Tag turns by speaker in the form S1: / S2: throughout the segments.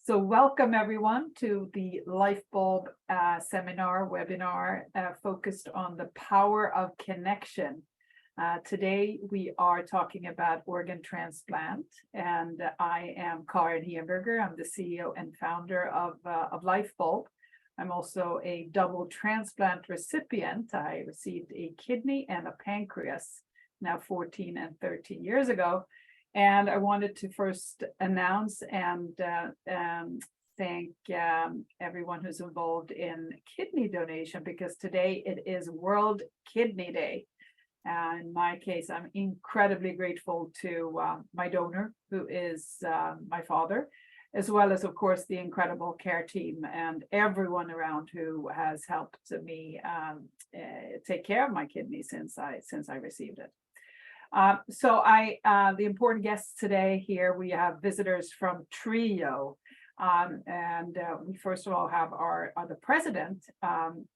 S1: So welcome everyone to the Lyfebulb seminar webinar focused on the power of connection. Today we are talking about organ transplant, and I am Karin Hehenberger. I'm the CEO and founder of Lyfebulb. I'm also a double transplant recipient. I received a kidney and a pancreas now 14 and 13 years ago. And I wanted to first announce and thank everyone who's involved in kidney donation, because today it is World Kidney Day. In my case, I'm incredibly grateful to my donor, who is my father, as well as, of course, the incredible care team and everyone around who has helped me take care of my kidney since I received it. The important guests today here, we have visitors from Trio. We first of all have the president,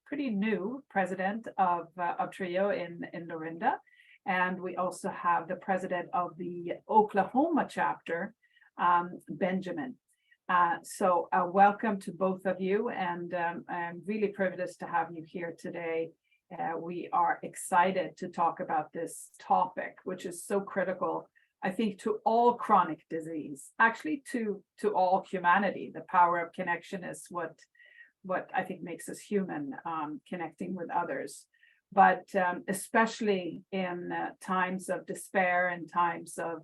S1: pretty new president of Trio in Lorrinda. And we also have the president of the Oklahoma chapter, Benjamin. Welcome to both of you, and I'm really privileged to have you here today. We are excited to talk about this topic, which is so critical, I think, to all chronic disease, actually to all humanity. The power of connection is what I think makes us human, connecting with others. But especially in times of despair and times of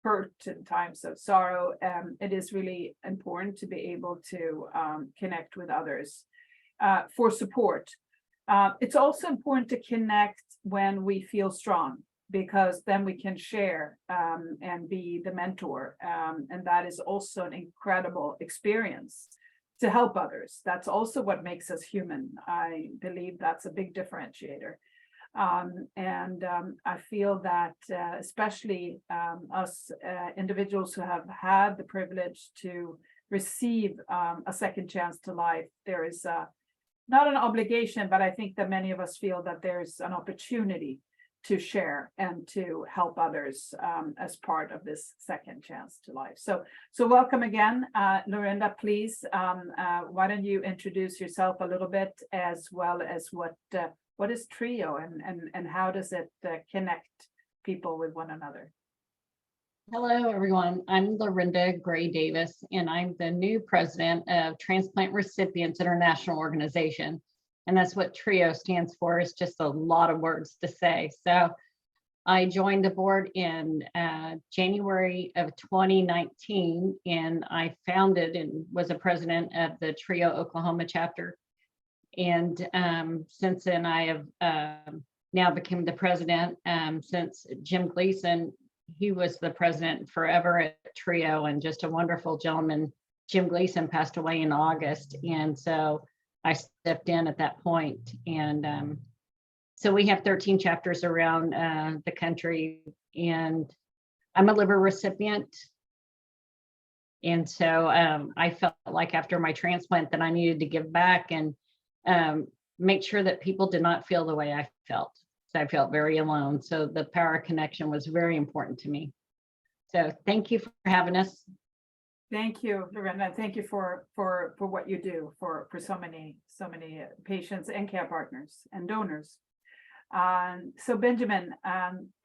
S1: hurt and times of sorrow, it is really important to be able to connect with others for support. It's also important to connect when we feel strong, because then we can share and be the mentor. And that is also an incredible experience to help others. That's also what makes us human. I believe that's a big differentiator. I feel that especially us individuals who have had the privilege to receive a second chance to life, there is not an obligation, but I think that many of us feel that there's an opportunity to share and to help others as part of this second chance to life. So welcome again, Lorrinda. Please, why don't you introduce yourself a little bit, as well as what is Trio and how does it connect people with one another?
S2: Hello, everyone. I'm Lorrinda Gray Davis, and I'm the new president of Transplant Recipients International Organization. And that's what TRIO stands for. It's just a lot of words to say. So I joined the board in January of 2019, and I founded and was a president of the TRIO Oklahoma chapter. And since then, I have now become the president since Jim Gleason. He was the president forever at Trio, and just a wonderful gentleman. Jim Gleason passed away in August, and so I stepped in at that point. And so we have 13 chapters around the country, and I'm a liver recipient. And so I felt like after my transplant that I needed to give back and make sure that people did not feel the way I felt. So I felt very alone. So the power of connection was very important to me. So thank you for having us.
S1: Thank you, Lorrinda. Thank you for what you do for so many patients and care partners and donors. So Benjamin,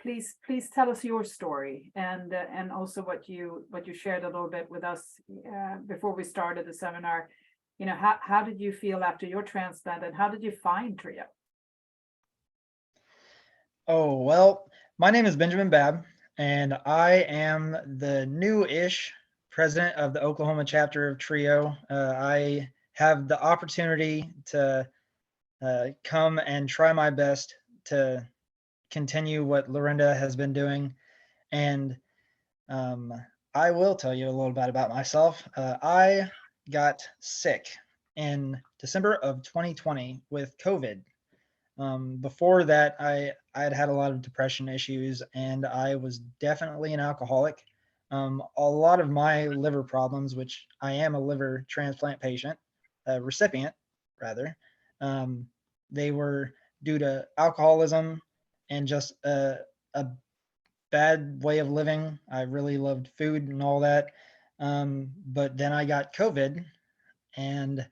S1: please tell us your story and also what you shared a little bit with us before we started the seminar. You know, how did you feel after your transplant, and how did you find Trio?
S3: Oh, well, my name is Benjamin Babb, and I am the new-ish president of the Oklahoma chapter of Trio. I have the opportunity to come and try my best to continue what Lorrinda has been doing. And I will tell you a little bit about myself. I got sick in December of 2020 with COVID. Before that, I had a lot of depression issues, and I was definitely an alcoholic. A lot of my liver problems, which I am a liver transplant recipient rather, they were due to alcoholism and just a bad way of living. I really loved food and all that. But then I got COVID and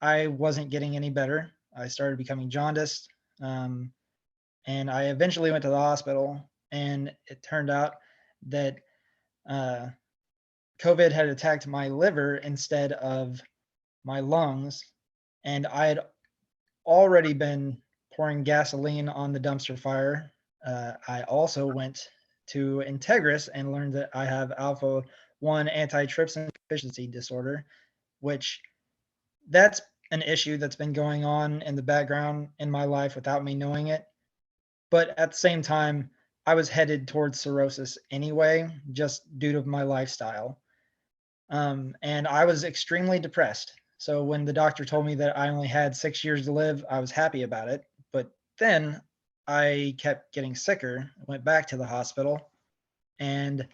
S3: I wasn't getting any better. I started becoming jaundiced. And I eventually went to the hospital, and it turned out that uh, COVID had attacked my liver instead of my lungs. And I had already been pouring gasoline on the dumpster fire. I also went to Integris and learned that I have alpha 1 antitrypsin deficiency disorder, which that's an issue that's been going on in the background in my life without me knowing it. But at the same time, I was headed towards cirrhosis anyway, just due to my lifestyle. And I was extremely depressed. So when the doctor told me that I only had 6 years to live, I was happy about it. But then I kept getting sicker, went back to the hospital, and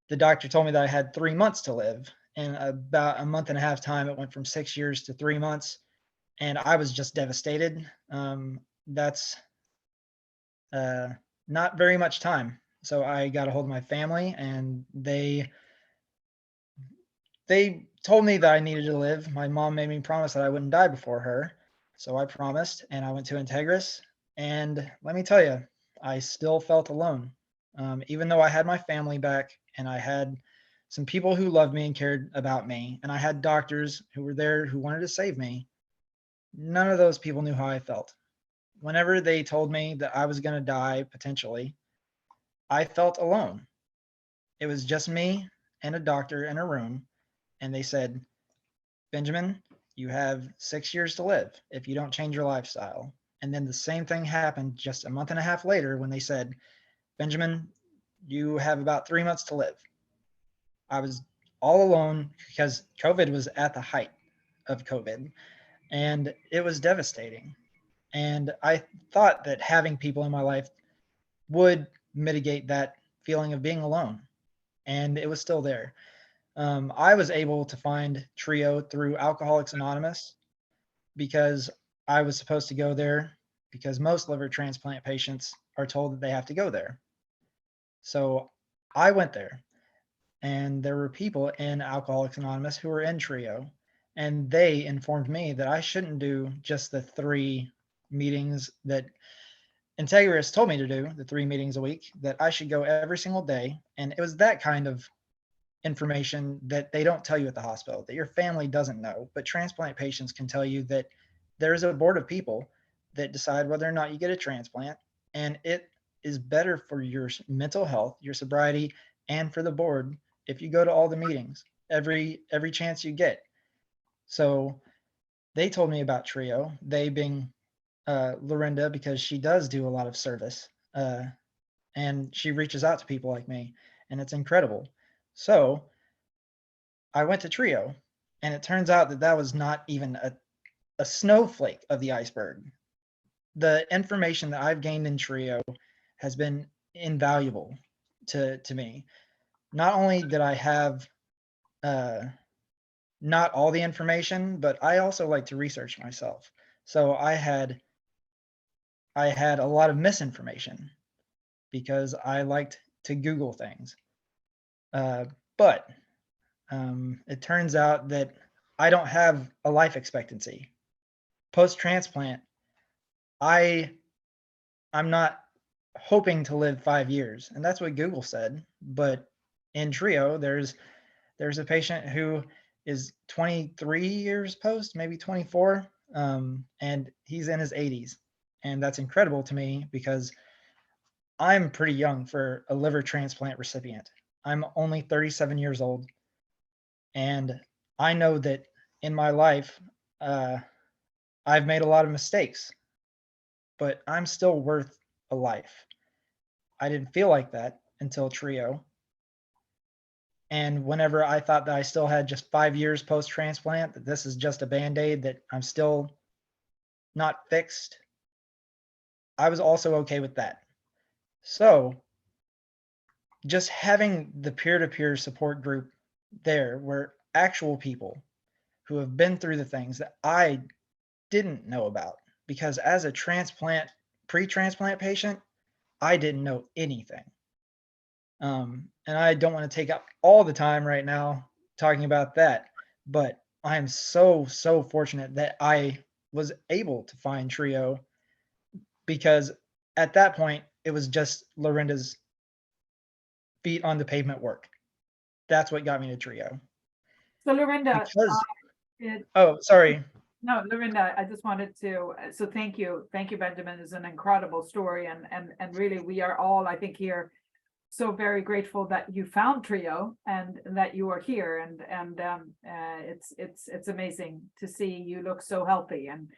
S3: the doctor told me that I had 3 months to live. In about a month and a half time, it went from 6 years to 3 months, and I was just devastated. That's uh, not very much time. So I got a hold of my family, and they told me that I needed to live. My mom made me promise that I wouldn't die before her. So I promised, and I went to Integris. And let me tell you, I still felt alone. Even though I had my family back and I had some people who loved me and cared about me, and I had doctors who were there who wanted to save me, none of those people knew how I felt. Whenever they told me that I was going to die potentially, I felt alone. It was just me and a doctor in a room, and they said, Benjamin, you have 6 years to live if you don't change your lifestyle. And then the same thing happened just a month and a half later when they said, Benjamin, you have about 3 months to live. I was all alone because COVID was at the height of COVID, and it was devastating. And I thought that having people in my life would mitigate that feeling of being alone, and it was still there. I was able to find Trio through Alcoholics Anonymous because I was supposed to go there because most liver transplant patients are told that they have to go there. So I went there, and there were people in Alcoholics Anonymous who were in Trio, and they informed me that I shouldn't do just the 3 meetings that Integris told me to do, the 3 meetings a week, that I should go every single day. And it was that kind of information that they don't tell you at the hospital, that your family doesn't know, but transplant patients can tell you that there's a board of people that decide whether or not you get a transplant, and it is better for your mental health, your sobriety, and for the board if you go to all the meetings every chance you get. So they told me about Trio, they being Lorrinda, because she does do a lot of service, and she reaches out to people like me, and it's incredible. So I went to Trio, and it turns out that that was not even a snowflake of the iceberg. The information that I've gained in Trio has been invaluable to me. Not only did I have not all the information, but I also like to research myself. So I had a lot of misinformation because I liked to Google things. But it turns out that I don't have a life expectancy. Post transplant, I'm not hoping to live 5 years, and that's what Google said. But in Trio, there's a patient who is 23 years post, maybe 24, and he's in his 80s, and that's incredible to me because I'm pretty young for a liver transplant recipient. I'm only 37 years old, and I know that in my life, uh, I've made a lot of mistakes, but I'm still worth a life. I didn't feel like that until Trio. And whenever I thought that I still had just 5 years post transplant, that this is just a band aid, that I'm still not fixed, I was also okay with that. So just having the peer to peer support group there were actual people who have been through the things that I didn't know about, because as a pre-transplant patient, I didn't know anything. And I don't want to take up all the time right now talking about that. But I am so fortunate that I was able to find Trio, because at that point it was just Lorinda's feet on the pavement work. That's what got me to Trio.
S1: So Lorinda,
S3: Because
S1: it,
S3: oh, sorry.
S1: no, Lorinda, I just wanted to, so thank you, Benjamin. It's an incredible story, and really we are all, I think, here so very grateful that you found Trio and that you are here, and it's amazing to see you look so healthy, and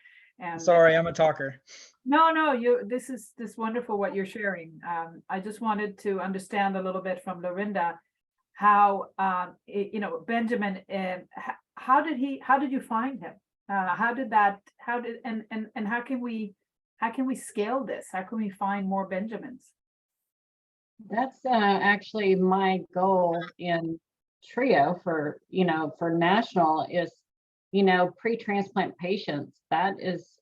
S3: Sorry, I'm a talker.
S1: no, this is wonderful what you're sharing. I just wanted to understand a little bit from Lorinda how Benjamin, how did you find him? How did and how can we scale this? How can we find more Benjamins?
S2: That's actually my goal in Trio for, for national is, pre-transplant patients. That's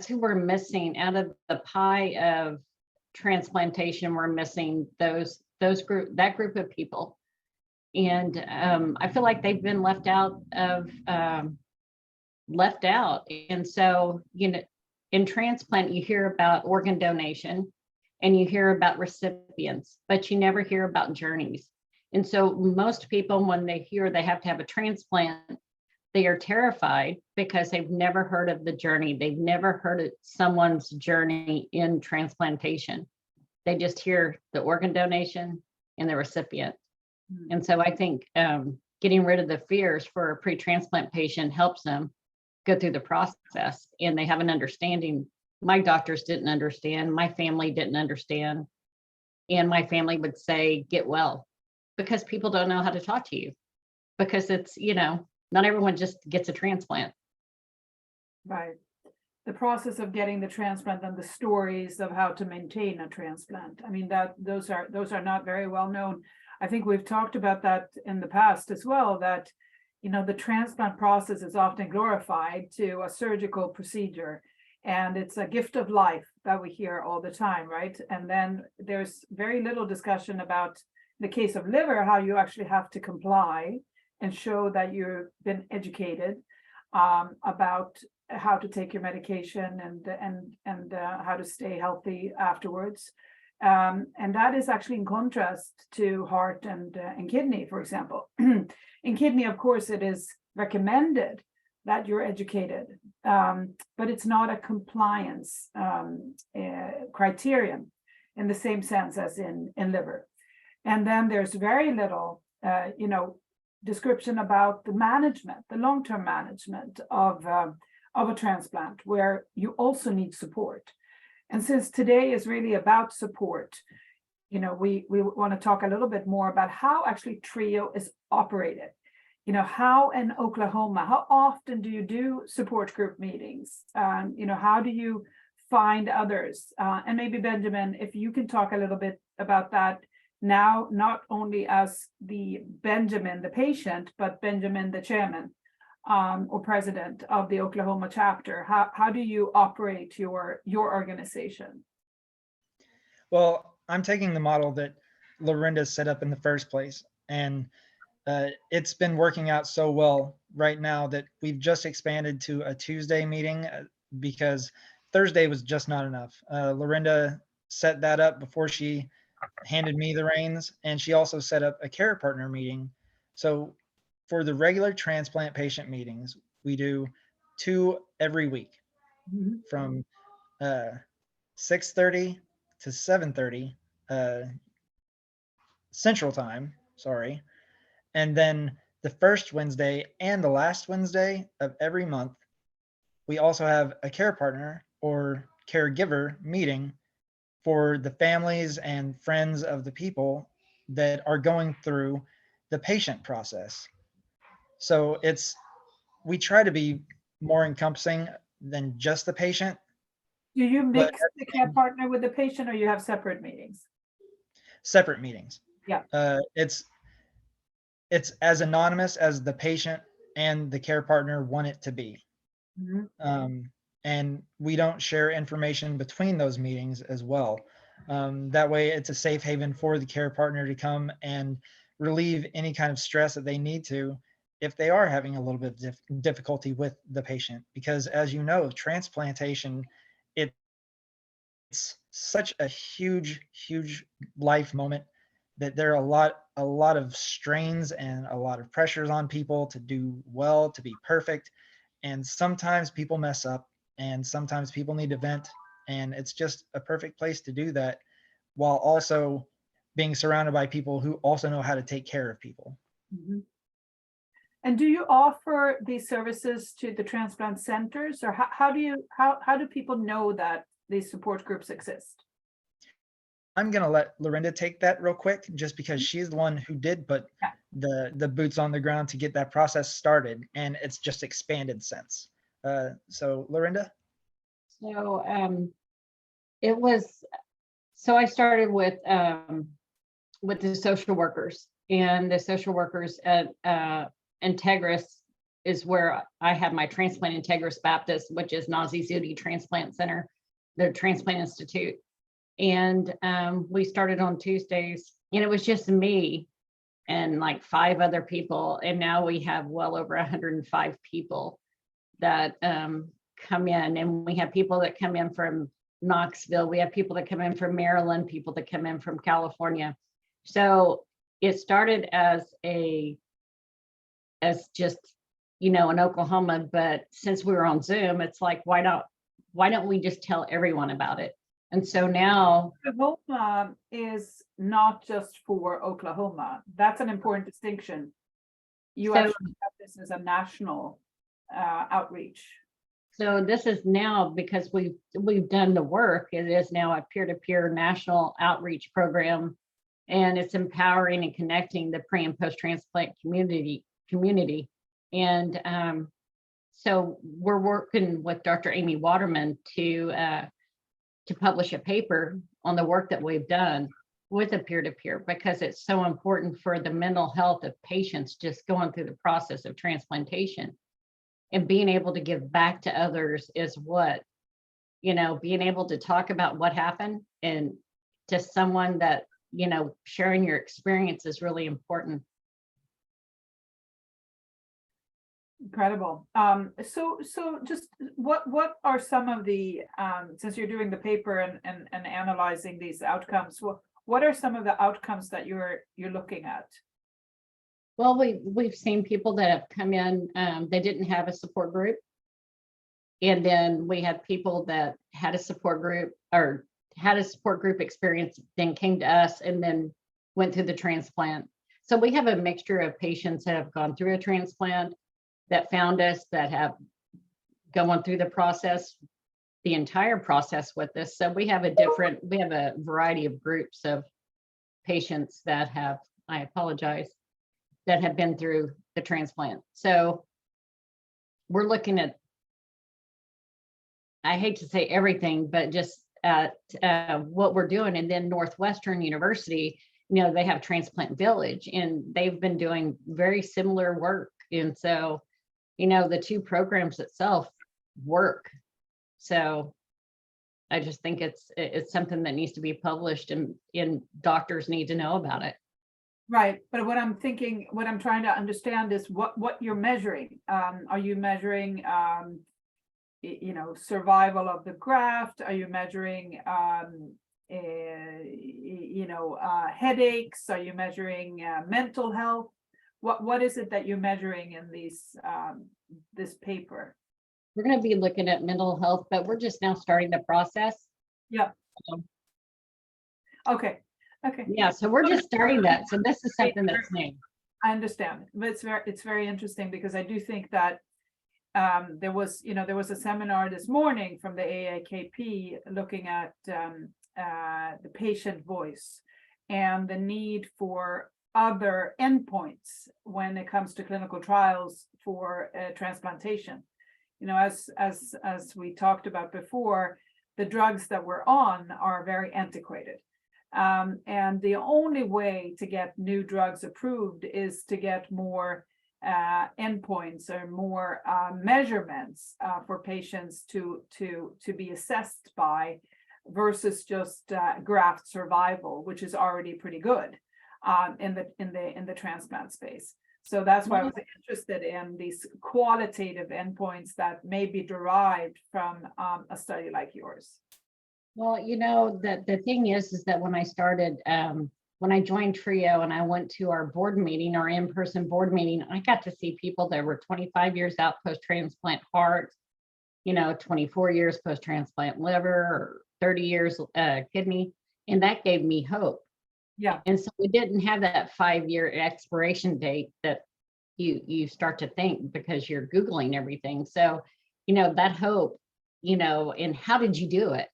S2: who we're missing out of the pie of transplantation. We're missing that group of people. And I feel like they've been left out. And so, in transplant, you hear about organ donation and you hear about recipients, but you never hear about journeys. And so most people, when they hear they have to have a transplant, they are terrified because they've never heard of the journey. They've never heard of someone's journey in transplantation. They just hear the organ donation and the recipient. And so I think getting rid of the fears for a pre-transplant patient helps them go through the process, and they have an understanding. My doctors didn't understand, my family didn't understand, and my family would say, get well, because people don't know how to talk to you, because it's, not everyone just gets a transplant.
S1: Right. The process of getting the transplant and the stories of how to maintain a transplant. I mean, those are not very well known. I think we've talked about that in the past as well, that, the transplant process is often glorified to a surgical procedure, and it's a gift of life that we hear all the time, right? And then there's very little discussion about the case of liver, how you actually have to comply and show that you've been educated about how to take your medication and how to stay healthy afterwards. And that is actually in contrast to heart and kidney, for example. In kidney, of course, it is recommended that you're educated, but it's not a compliance criterion in the same sense as in liver. And then there's very little, description about the management, the long-term management of a transplant, where you also need support. And since today is really about support, we want to talk a little bit more about how actually Trio is operated. How in Oklahoma, how often do you do support group meetings? How do you find others? And maybe Benjamin, if you can talk a little bit about that now, not only as the Benjamin, the patient, but Benjamin, the chairman or president of the Oklahoma chapter. How do you operate your organization?
S3: Well, I'm taking the model that Lorrinda set up in the first place, and it's been working out so well right now that we've just expanded to a Tuesday meeting because Thursday was just not enough. Lorrinda set that up before she handed me the reins, and she also set up a care partner meeting. So for the regular transplant patient meetings, we do 2 every week from 6:30 to 7:30 Central Time. Sorry. And then the first Wednesday and the last Wednesday of every month, we also have a care partner or caregiver meeting for the families and friends of the people that are going through the patient process. So we try to be more encompassing than just the patient.
S1: Do you
S3: But
S1: mix the care partner with the patient, or you have separate meetings?
S3: separate meetings.
S1: Yeah.
S3: It's as anonymous as the patient and the care partner want it to be. Mm-hmm. And we don't share information between those meetings as well. That way it's a safe haven for the care partner to come and relieve any kind of stress that they need to if they are having a little bit of difficulty with the patient. Because as you know, transplantation, it's such a huge life moment that there are a lot of strains and a lot of pressures on people to do well, to be perfect. And sometimes people mess up and sometimes people need to vent. And it's just a perfect place to do that while also being surrounded by people who also know how to take care of people.
S1: Mhm. And do you offer these services to the transplant centers, or how do people know that these support groups exist?
S3: I'm going to let Lorrinda take that real quick, just because she's the one who did put
S1: Yeah.
S3: the boots on the ground to get that process started, and it's just expanded since. So Lorrinda?
S2: So it was, so I started with the social workers, and the social workers at Integris is where I have my Transplant Integris Baptist, which is Nazi Zudi Transplant Center, the Transplant Institute. And we started on Tuesdays, and it was just me and like 5 other people. And now we have well over 105 people that come in, and we have people that come in from Knoxville. We have people that come in from Maryland, people that come in from California. So it started as just, in Oklahoma, but since we were on Zoom, it's like, why don't we just tell everyone about it? And so now
S1: Oklahoma is not just for Oklahoma. That's an important distinction. You
S2: So-
S1: actually have this as a national outreach.
S2: So this is now, because we've done the work, it is now a peer-to-peer national outreach program, and it's empowering and connecting the pre and post-transplant community. And so we're working with Dr. Amy Waterman to publish a paper on the work that we've done with a peer-to-peer, because it's so important for the mental health of patients just going through the process of transplantation. And being able to give back to others is what, being able to talk about what happened and to someone that, sharing your experience is really important.
S1: Incredible. So just what are some of the since you're doing the paper and analyzing these outcomes, what are some of the outcomes that you're looking at?
S2: Well, we've seen people that have come in, they didn't have a support group. And then we had people that had a support group or had a support group experience, then came to us and then went through the transplant. So we have a mixture of patients that have gone through a transplant, that found us, that have gone through the process, the entire process with us. So we have a variety of groups of patients that have, I apologize, that have been through the transplant. So we're looking at, I hate to say everything, but just at what we're doing. And then Northwestern University, they have Transplant Village, and they've been doing very similar work. And so, the 2 programs itself work. So I just think it's something that needs to be published, and doctors need to know about it.
S1: Right, but what I'm trying to understand is what you're measuring. Are you measuring, survival of the graft? Are you measuring, headaches? Are you measuring mental health? What is it that you're measuring in this paper?
S2: We're going to be looking at mental health, but we're just now starting the process.
S1: Yeah. Okay.
S2: Yeah, so we're just starting that. So this is something that's new.
S1: I understand, but it's very interesting, because I do think that there was a seminar this morning from the AAKP looking at the patient voice and the need for other endpoints when it comes to clinical trials for transplantation. As we talked about before, the drugs that we're on are very antiquated. And the only way to get new drugs approved is to get more endpoints or more measurements for patients to be assessed by, versus just graft survival, which is already pretty good. in the transplant space. So that's why I was interested in these qualitative endpoints that may be derived from a study like yours.
S2: Well, the thing is that when I started, when I joined Trio and I went to our board meeting, our in-person board meeting, I got to see people that were 25 years out post-transplant heart, 24 years post-transplant liver, or 30 years kidney, and that gave me hope.
S1: Yeah.
S2: And so we didn't have that 5-year expiration date that you start to think because you're Googling everything. So, that hope, and how did you do it?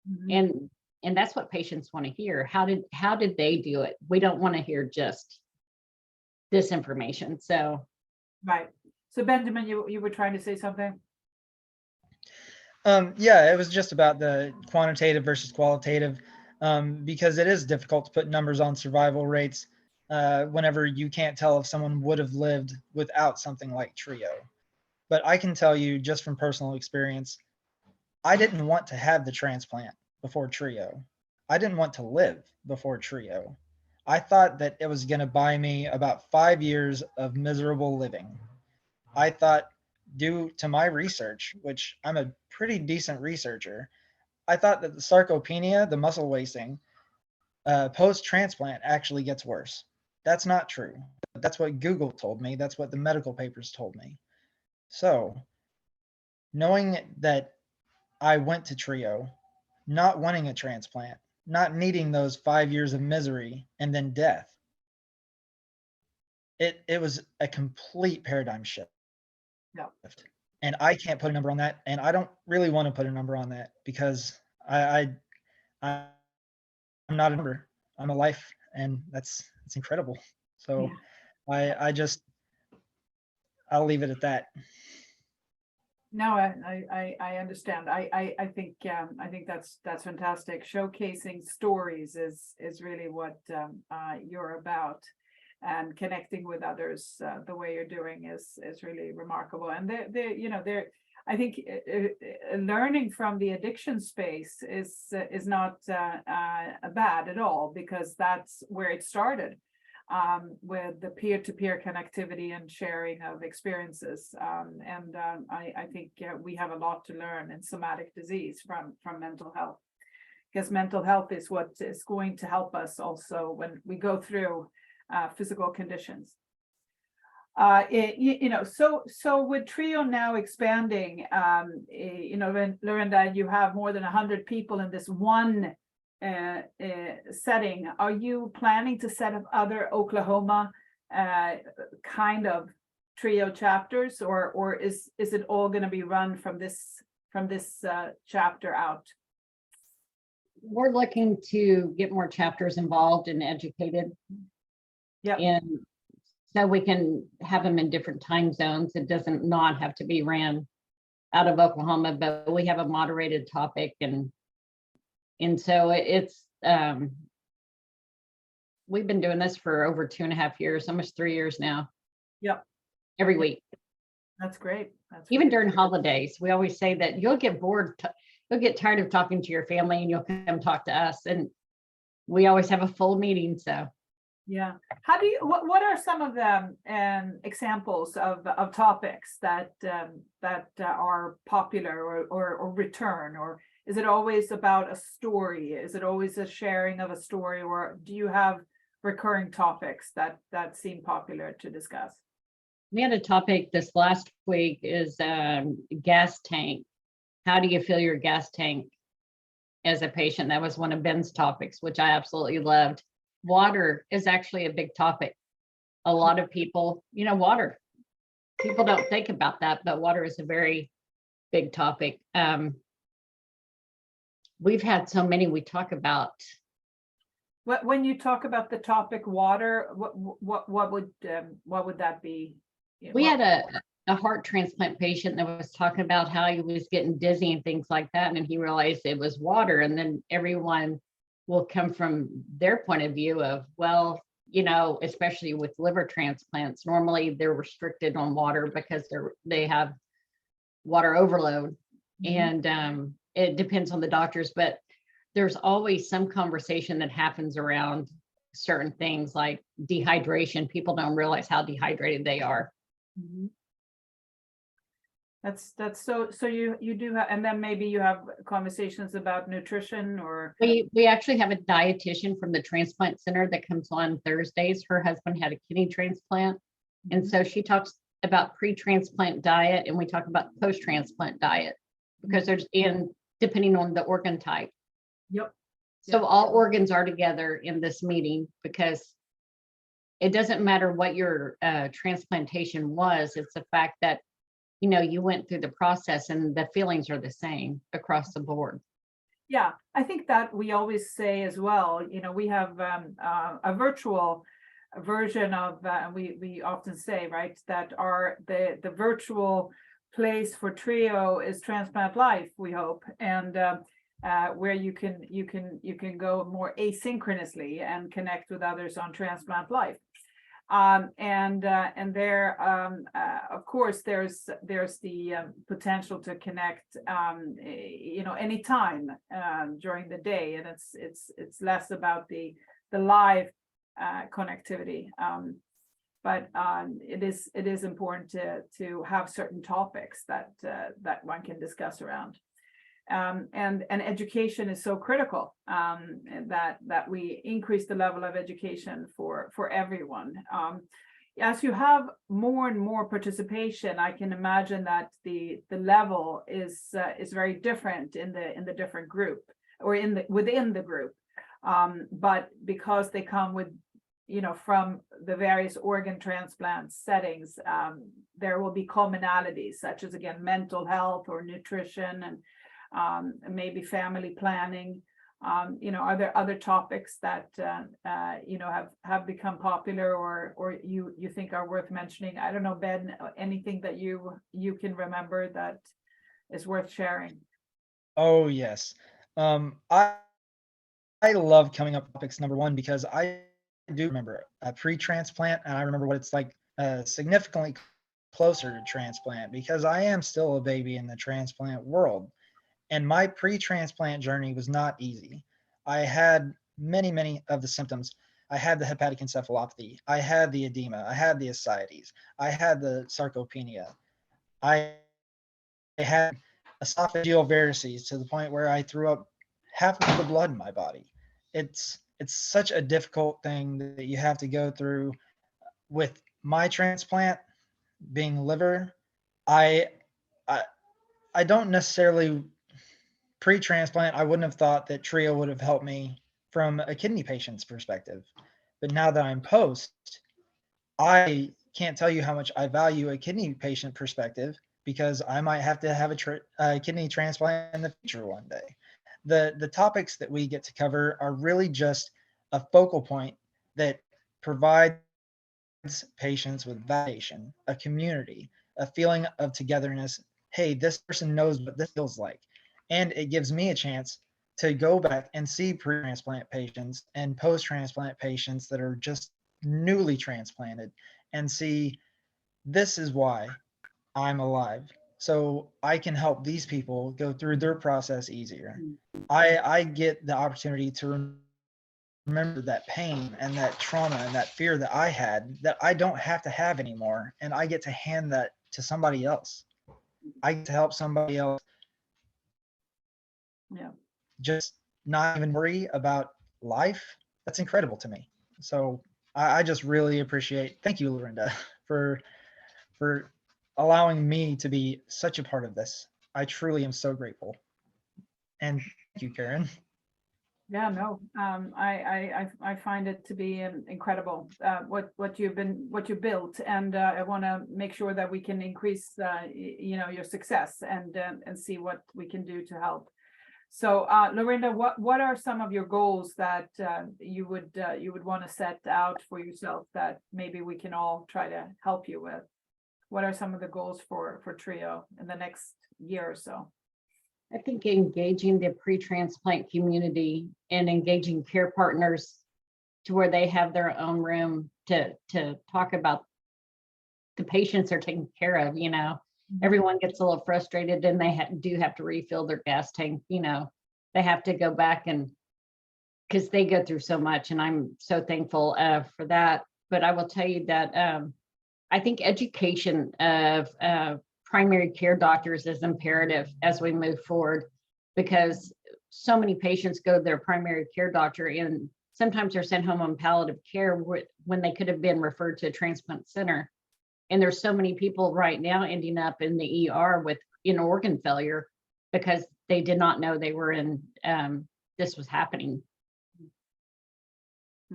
S1: Mm-hmm.
S2: And that's what patients want to hear. How did they do it? We don't want to hear just this information. So
S1: Right. So Benjamin, you were trying to say something?
S3: Yeah, it was just about the quantitative versus qualitative, because it is difficult to put numbers on survival rates whenever you can't tell if someone would have lived without something like Trio. But I can tell you just from personal experience, I didn't want to have the transplant before Trio. I didn't want to live before Trio. I thought that it was going to buy me about 5 years of miserable living. I thought, due to my research, which I'm a pretty decent researcher, I thought that the sarcopenia, the muscle wasting, post-transplant actually gets worse. That's not true. That's what Google told me. That's what the medical papers told me. So, knowing that I went to Trio, not wanting a transplant, not needing those 5 years of misery and then death, it was a complete paradigm shift.
S1: Yeah.
S3: And I can't put a number on that, and I don't really want to put a number on that because I'm not a number. I'm a life, and it's incredible. So I just I'll leave it at that.
S1: No, I understand. I think that's fantastic. Showcasing stories is really what you're about, and connecting with others the way you're doing is really remarkable. And they're I think learning from the addiction space is not bad at all, because that's where it started. With the peer-to-peer connectivity and sharing of experiences. I think we have a lot to learn in somatic disease from mental health, because mental health is what is going to help us also when we go through physical conditions. So with Trio now expanding, Lorrinda, you have more than 100 people in this one setting. Are you planning to set up other Oklahoma kind of Trio chapters, or is it all going to be run from this chapter out?
S2: we're looking to get more chapters involved and educated.
S1: Yeah.
S2: And so we can have them in different time zones. It doesn't not have to be ran out of Oklahoma, but we have a moderated topic, and so it's we've been doing this for over 2.5 years, almost 3 years now.
S1: Yep.
S2: Every week.
S1: That's great.
S2: Even during holidays, we always say that you'll get bored, you'll get tired of talking to your family, and you'll come talk to us. And we always have a full meeting. So
S1: yeah. How do you, what are some of the examples of topics that are popular or return, or is it always about a story? Is it always a sharing of a story, or do you have recurring topics that seem popular to discuss?
S2: we had a topic this last week is gas tank. How do you fill your gas tank as a patient? That was one of Ben's topics, which I absolutely loved. Water is actually a big topic. A lot of people, water. People don't think about that, but water is a very big topic. We've had so many we talk about.
S1: When you talk about the topic water, what would that be?
S2: We had a heart transplant patient that was talking about how he was getting dizzy and things like that, and he realized it was water. And then everyone will come from their point of view of, well, especially with liver transplants, normally they're restricted on water because they have water overload.
S1: Mhm.
S2: And it depends on the doctors, but there's always some conversation that happens around certain things like dehydration. People don't realize how dehydrated they are.
S1: Mhm. That's so you do have, and then maybe you have conversations about nutrition or.
S2: We actually have a dietitian from the transplant center that comes on Thursdays. Her husband had a kidney transplant. And
S1: Mhm.
S2: so she talks about pre-transplant diet and we talk about post-transplant diet because there's depending on the organ type.
S1: Yep.
S2: So
S1: Yep.
S2: all organs are together in this meeting because it doesn't matter what your transplantation was. It's the fact that, you went through the process and the feelings are the same across the board.
S1: Yeah, I think that we always say as well, we have a virtual version of, we often say, right, that the virtual place for Trio is Transplant Life, we hope, and where you can go more asynchronously and connect with others on Transplant Life. And there, of course, there's the potential to connect, anytime during the day, and it's less about the live connectivity. But it is important to have certain topics that one can discuss around. And education is so critical, that we increase the level of education for everyone. As you have more and more participation, I can imagine that the level is very different in the different group or within the group. But because they come with, from the various organ transplant settings, there will be commonalities such as, again, mental health or nutrition and maybe family planning. Are there other topics that have become popular or you think are worth mentioning? I don't know, Ben, anything that you can remember that is worth sharing?
S3: Oh yes. I love coming up with topics, number one, because I do remember a pre-transplant and I remember what it's like significantly closer to transplant because I am still a baby in the transplant world. And my pre-transplant journey was not easy. I had many of the symptoms. I had the hepatic encephalopathy. I had the edema. I had the ascites. I had the sarcopenia. I had esophageal varices to the point where I threw up half of the blood in my body. It's such a difficult thing that you have to go through. With my transplant being liver, I I, I don't necessarily pre-transplant, I wouldn't have thought that Trio would have helped me from a kidney patient's perspective. But now that I'm post, I can't tell you how much I value a kidney patient perspective because I might have to have a kidney transplant in the future one day. The topics that we get to cover are really just a focal point that provides patients with validation, a community, a feeling of togetherness. Hey, this person knows what this feels like. And it gives me a chance to go back and see pre-transplant patients and post-transplant patients that are just newly transplanted and see this is why I'm alive. So I can help these people go through their process easier. I get the opportunity to remember that pain and that trauma and that fear that I had that I don't have to have anymore. And I get to hand that to somebody else. I get to help somebody else.
S1: Yeah.
S3: Just not even worry about life. That's incredible to me. So I just really appreciate, thank you, Lorrinda, for allowing me to be such a part of this. I truly am so grateful. And thank you, Karin.
S1: Yeah, no, I find it to be incredible, what you built, and I want to make sure that we can increase, your success and see what we can do to help. So, Lorrinda, what are some of your goals that you would want to set out for yourself that maybe we can all try to help you with? What are some of the goals for Trio in the next year or so?
S2: I think engaging the pre-transplant community and engaging care partners to where they have their own room to talk about the patients they're taking care of. Everyone gets a little frustrated and they do have to refill their gas tank. They have to go back and because they go through so much, and I'm so thankful for that. But I will tell you that I think education of primary care doctors is imperative as we move forward, because so many patients go to their primary care doctor and sometimes they're sent home on palliative care when they could have been referred to a transplant center. And there's so many people right now ending up in the ER with organ failure because they did not know they were in this was happening.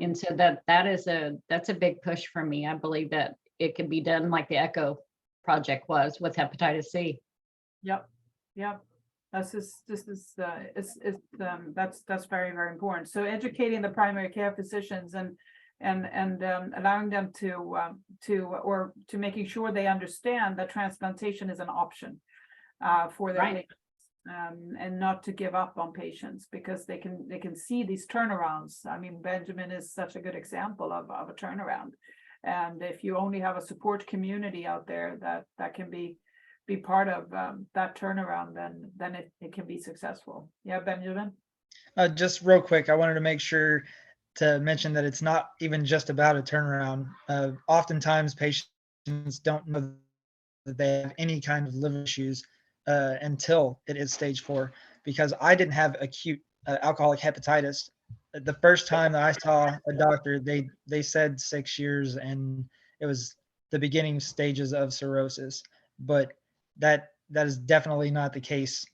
S2: And so that's a big push for me. I believe that it could be done like the ECHO project was with hepatitis C.
S1: Yep. That's very, very important. So educating the primary care physicians and allowing them to making sure they understand that transplantation is an option for their patients, and not to give up on patients, because they can see these turnarounds. I mean, Benjamin is such a good example of a turnaround. And if you only have a support community out there that can be part of that turnaround, then it can be successul. Yeah, Benjamin?
S3: Just real quick, I wanted to make sure to mention that it's not even just about a turnaround. Oftentimes patients don't know that they have any kind of liver issues until it is stage 4, because I didn't have acute alcoholic hepatitis. The first time that I saw a doctor, they said 6 years, and it was the beginning stages of cirrhosis. But that is definitely not the case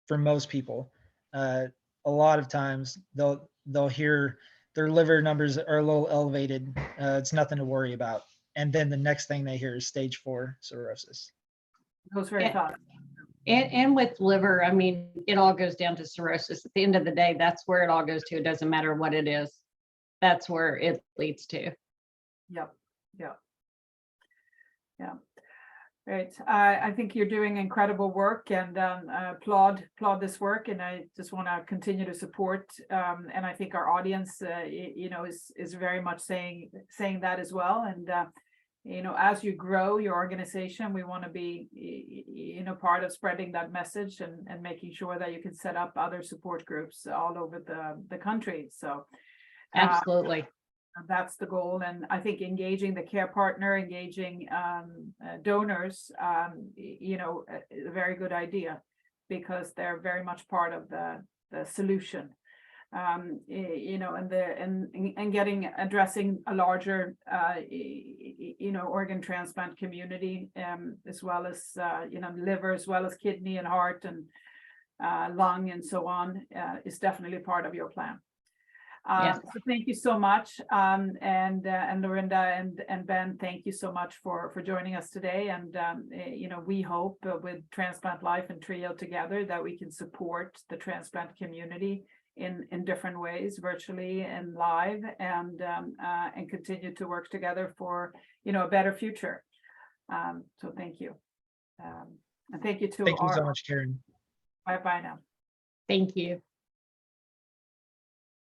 S3: for most people. A lot of times they'll hear their liver numbers are a little elevated. It's nothing to worry about. And then the next thing they hear is stage 4 cirrhosis.
S1: It goes very fast.
S2: And with liver, I mean, it all goes down to cirrhosis. At the end of the day, that's where it all goes to. It doesn't matter what it is. That's where it leads to.
S1: Yep. Great. I think you're doing incredible work, and applaud this work. And I just want to continue to support. And I think our audience, is very much saying that as well. And as you grow your organization, we want to be, part of spreading that message and making sure that you can set up other support groups all over the country. So
S2: absolutely.
S1: That's the goal. And I think engaging the care partner, engaging donors, is a very good idea, because they're very much part of the solution. And addressing a larger, organ transplant community, as well as, liver, as well as kidney and heart and lung and so on, is definitely part of your plan.
S2: Yes.
S1: So thank you so much. And Lorrinda and Ben, thank you so much for joining us today. And, we hope with Transplant Life and Trio together that we can support the transplant community in different ways, virtually and live, and continue to work together for, a better future. So thank you. And thank you to
S3: Thank you so much, Karin.
S1: Bye now.
S2: Thank you.